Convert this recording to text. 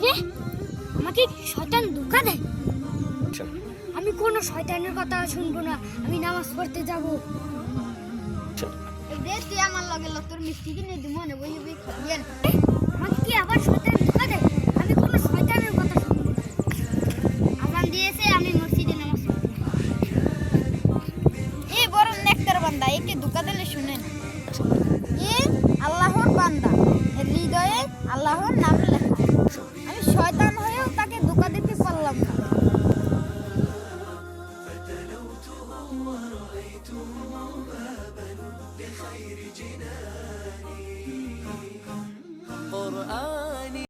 রে আমাকে শয়তান ধোঁকা দেয়। আচ্ছা আমি কোনো শয়তানের কথা শুনবো না, আমি নামাজ পড়তে যাব। আচ্ছা রে তুই আমার লগে তোর মিষ্টি কিনে দিব মনে বই বই খাইয়েন। আমাকে কি আবার শয়তান ধোঁকা দেয়? আমি কোনো শয়তানের কথা শুনবো না। আজান দিয়েছে আমি মসজিদে নামাজ পড়ব। এই বড় নেককার বান্দা একে ধোঁকা দিলে শুনেন। এ আল্লাহর বান্দা, এর হৃদয়ে আল্লাহর নাম লেখা। আমি শয়তান হয়েও তাকে ধোঁকা দিতে পারলাম না।